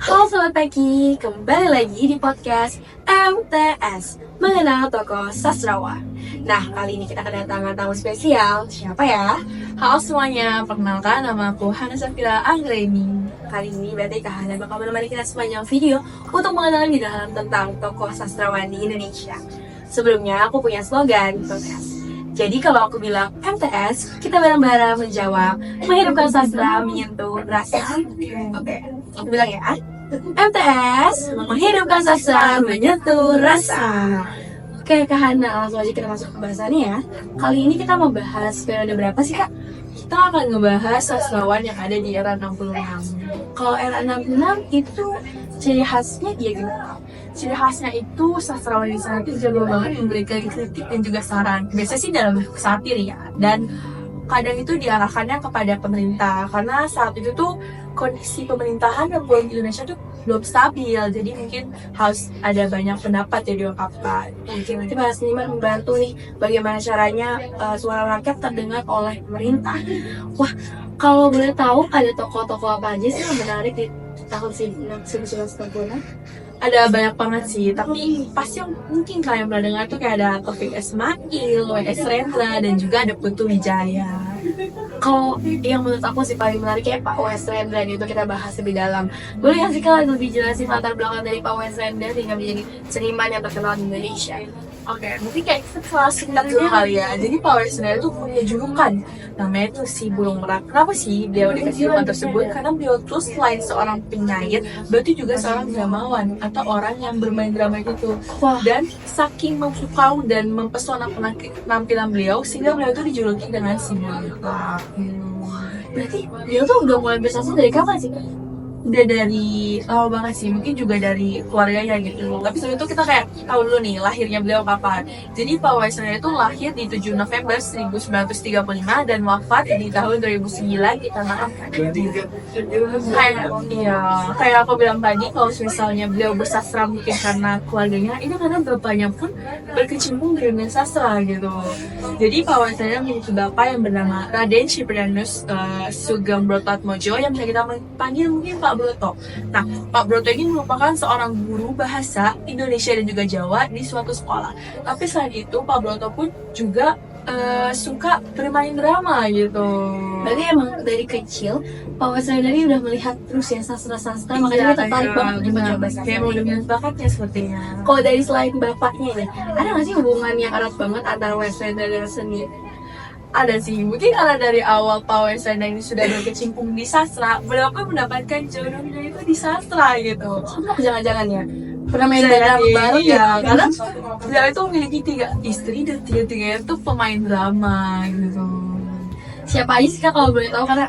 Halo selamat pagi, kembali lagi di podcast MTS Mengenal Tokoh Sastrawan. Nah, kali ini kita kedatangan tamu spesial. Siapa ya? Halo semuanya, perkenalkan nama aku Hana Safira Anggreni. Kali ini berarti Kak Hana bakal menemani kita sepanjang video untuk mengenal lebih dalam tentang tokoh sastrawan di Indonesia. Sebelumnya aku punya slogan podcast. Jadi kalau aku bilang MTS, kita bareng-bareng menjawab menghidupkan sastra menyentuh rasa. Oke, aku bilang ya. MTS menghidupkan sastra menyentuh rasa. Oke Kak Hana, langsung aja kita masuk ke bahasannya ya. Kali ini kita mau bahas periode berapa sih Kak? Kita akan ngebahas sastrawan yang ada di era 66. Kalau era 66 itu ciri khasnya dia gimana? Ciri khasnya itu sastrawan di sana itu jago banget memberikan kritik dan juga saran. Biasanya sih dalam bentuk satir ya. Dan kadang itu diarahkannya kepada pemerintah. Karena saat itu tuh kondisi pemerintahan dan politik Indonesia tuh belum stabil. Jadi mungkin harus ada banyak pendapat yang diungkapkan. Mungkin nanti bahas ini membantu nih bagaimana caranya suara rakyat terdengar oleh pemerintah. Wah, kalau boleh tahu ada tokoh-tokoh apa aja sih yang menarik di tahun 1960-an? Ada banyak banget sih, tapi pasti yang mungkin kalian pernah dengar tuh kayak ada Taufik Ismail, W.S. Rendra, dan juga ada Putu Wijaya. Kalau yang menurut aku sih paling menarik kayak Pak W.S. Rendra itu kita bahas lebih dalam. Boleh nggak sih kalian lebih jelasin latar belakang dari Pak W.S. Rendra hingga menjadi seniman yang terkenal di Indonesia? Oke, mungkin kayak setelah singkat dulu kali ya. Jadi Pak W.S. Rendra itu punya julukan, namanya itu si Burung Merak. Kenapa sih beliau dikasih julukan tersebut? Karena beliau tuh selain seorang penyair, beliau itu juga seorang dramawan atau orang yang bermain drama gitu. Wah. Dan saking memukau dan mempesona penampilan beliau, sehingga beliau itu dijuluki dengan si Burung Merak. Berarti dia tuh udah mulai bersastra dari kapan sih? Udah dari lama banget sih, mungkin juga dari keluarganya gitu. Tapi sebelum itu kita kayak tahu dulu nih lahirnya beliau kapan. Jadi Pak W.S. Rendra itu lahir di 7 November 1935 dan wafat di tahun 2009 di Tanah Abang. Kayak aku bilang tadi, kalau misalnya beliau bersastra mungkin karena keluarganya, itu karena bapaknya pun berkecimpung di dunia sastra gitu. Jadi Pak W.S. Rendra memiliki bapak yang bernama Raden Ciprianus Sugeng Brotatmojo yang bisa kita panggil mungkin Pak Broto. Nah, Pak Broto ini merupakan seorang guru bahasa Indonesia dan juga Jawa di suatu sekolah. Tapi selain itu, Pak Broto pun juga suka bermain drama gitu. Berarti emang dari kecil Pak W.S. Rendra ini udah melihat terus ya sastra-sastra, makanya dia tertarik banget untuk mencoba sastra. Kayak udah minat bakatnya sepertinya. Kalau dari selain bapaknya ya, ada nggak sih hubungan yang erat banget antara W.S. Rendra dan seni? Ada sih, mungkin karena dari awal Pak W.S. Rendra ini sudah berkecimpung di sastra, beliau pun mendapatkan jodohnya itu di sastra gitu. Jangan-jangan ya pernah main drama bareng ya? Karena beliau itu memiliki 3 istri dan tiga-tiganya itu pemain drama gitu. Siapa aja sih Kak kalau boleh tahu, karena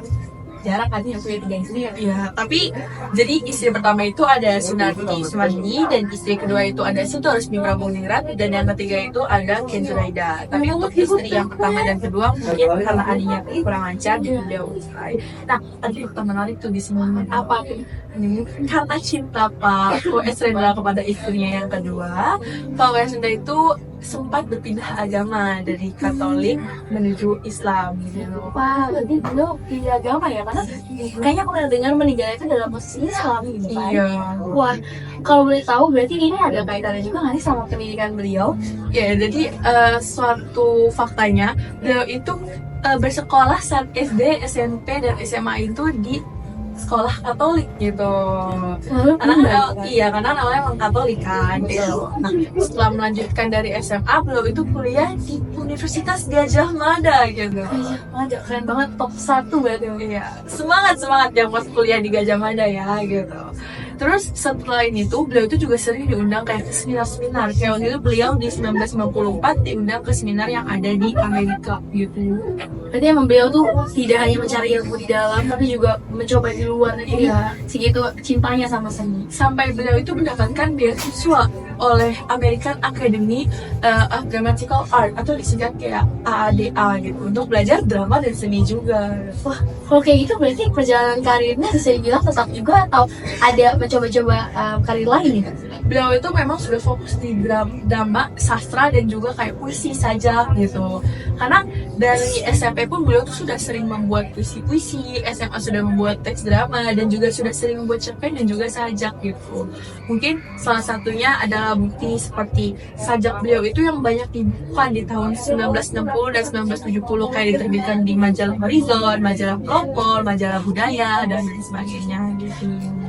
jarang kan yang punya 3 istri ya? Iya, tapi jadi istri pertama itu ada Sunarti Sumarni, dan istri kedua itu ada Sinto Resmi Pramoningrat, dan yang ketiga itu ada Kenzuraida. Tapi untuk istri yang pertama dan kedua mungkin karena adanya kurang lancar jadi beliau cerai. Nah, tadi fakta menarik tuh di sini apa tuh? Karena cinta Pak W.S. Rendra kepada istrinya yang kedua, Pak W.S. Rendra itu sempat berpindah agama dari Katolik menuju Islam gitu. Wah, berarti beliau pindah agama ya? Karena kayaknya aku pernah dengar meninggalnya itu dalam posisi Islam gitu kan? Iya. Wah, kalau boleh tahu berarti ini ada kaitannya juga nggak sih sama pendidikan beliau? Ya, jadi suatu faktanya beliau itu bersekolah saat SD, SMP, dan SMA itu di sekolah Katolik gitu. Karena namanya emang Katolik kan gitu. Nah, setelah melanjutkan dari SMA, beliau itu kuliah di Universitas Gajah Mada gitu. Gajah Mada, keren banget, top 1 berarti. Iya, semangat yang pas kuliah di Gajah Mada ya gitu. Terus setelah ini tuh beliau itu juga sering diundang kayak ke seminar-seminar. Kayak waktu itu beliau di 1994 diundang ke seminar yang ada di Amerika gitu. Berarti emang beliau tuh tidak hanya mencari ilmu di dalam, tapi juga mencoba di luar negeri. Iya. Segitu cintanya sama seni. Sampai beliau itu mendapatkan beasiswa oleh American Academy of Dramatical Art atau disingkat kayak AADA gitu, untuk belajar drama dan seni juga. Wah, kalau kayak gitu berarti perjalanan karirnya bisa dibilang tetap juga atau ada mencoba-coba karir lain nih? Beliau itu memang sudah fokus di drama, sastra, dan juga kayak puisi saja gitu. Karena dari SMP pun beliau tuh sudah sering membuat puisi-puisi, SMA sudah membuat teks drama, dan juga sudah sering membuat cerpen dan juga sajak gitu. Mungkin salah satunya adalah bukti seperti sajak beliau itu yang banyak dibukukan di tahun 1960 dan 1970, kayak diterbitkan di majalah Horizon, majalah Pelopor, majalah Budaya, dan lain sebagainya gitu.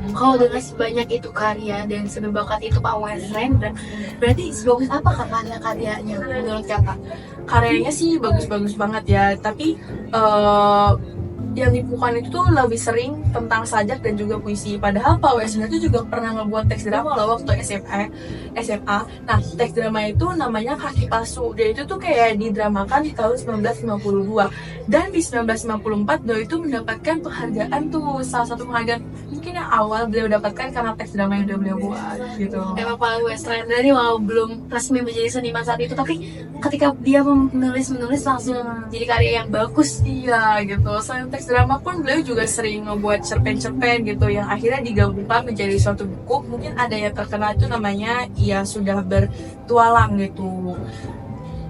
Kalau dengan sebanyak itu karya dan seberbakat itu Pak Wesrendra, berarti sebagus apa Kak karya-karyanya menurut Kakak? Karyanya sih bagus-bagus banget ya, tapi yang dibukukan itu tuh lebih sering tentang sajak dan juga puisi. Padahal Pak Wesrendra itu juga pernah ngebuat teks drama loh waktu SMA. Nah, teks drama itu namanya Kaki Palsu, dan itu tuh kayak didramakan di tahun 1952. Dan di 1954 beliau itu mendapatkan penghargaan tuh, salah satu penghargaan mungkin yang awal beliau dapatkan karena teks drama yang udah beliau buat gitu. Emang Pak Wesrendra ini walau belum resmi menjadi seniman saat itu, tapi ketika dia menulis langsung jadi karya yang bagus. Iya gitu. Selain teks drama pun beliau juga sering membuat cerpen-cerpen gitu yang akhirnya digabungkan menjadi suatu buku. Mungkin ada yang terkenal itu namanya Ia Sudah Bertualang gitu.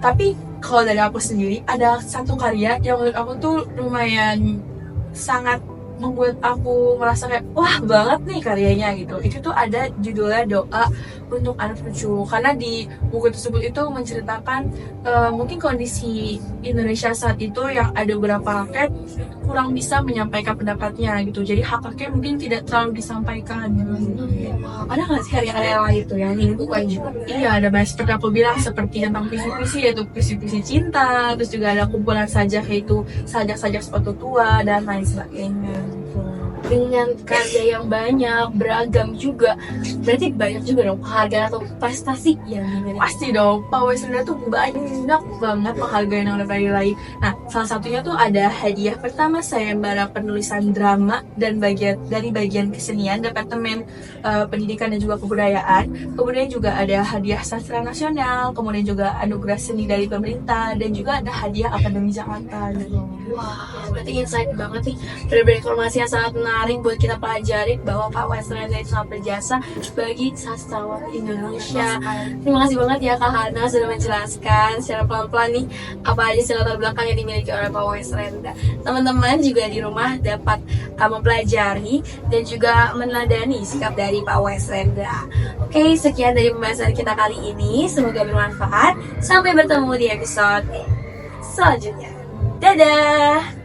Tapi kalau dari aku sendiri ada satu karya yang menurut aku tuh lumayan sangat membuat aku merasa kayak wah banget nih karyanya gitu. Itu tuh ada judulnya Doa untuk Anak Cucu, karena di buku tersebut itu menceritakan mungkin kondisi Indonesia saat itu yang ada beberapa rakyat kurang bisa menyampaikan pendapatnya gitu, jadi hak rakyat mungkin tidak terlalu disampaikan. Ada nggak sih karya-karya lain itu yang dibukukan juga? Iya, ada banyak seperti aku bilang, seperti tentang puisi-puisi, yaitu puisi-puisi cinta, terus juga ada kumpulan sajak, yaitu sajak-sajak sepatu tua, dan lain sebagainya. Dengan karya yang banyak, beragam juga, berarti banyak juga dong penghargaan atau prestasi yang dimiliki. Pasti dong, Pak Wesrendra tuh banyak banget penghargaan yang udah diraih. Nah, salah satunya tuh ada hadiah pertama sayembara penulisan drama dan dari bagian kesenian Departemen Pendidikan dan juga Kebudayaan. Kemudian juga ada hadiah sastra nasional, kemudian juga anugerah seni dari pemerintah, dan juga ada hadiah Akademi Jakarta gitu. Wah, berarti insight banget nih. Benar-benar informasi yang sangat menarik buat kita pelajari bahwa Pak Wesrendra itu sangat berjasa bagi sastrawan Indonesia. Terima kasih banget ya Kak Hana sudah menjelaskan secara pelan-pelan nih apa aja sih latar belakang yang dimiliki oleh Pak Wesrendra. Teman-teman juga di rumah dapat mempelajari dan juga meneladani sikap dari Pak Wesrendra. Oke, sekian dari pembahasan kita kali ini. Semoga bermanfaat. Sampai bertemu di episode selanjutnya. Dadah!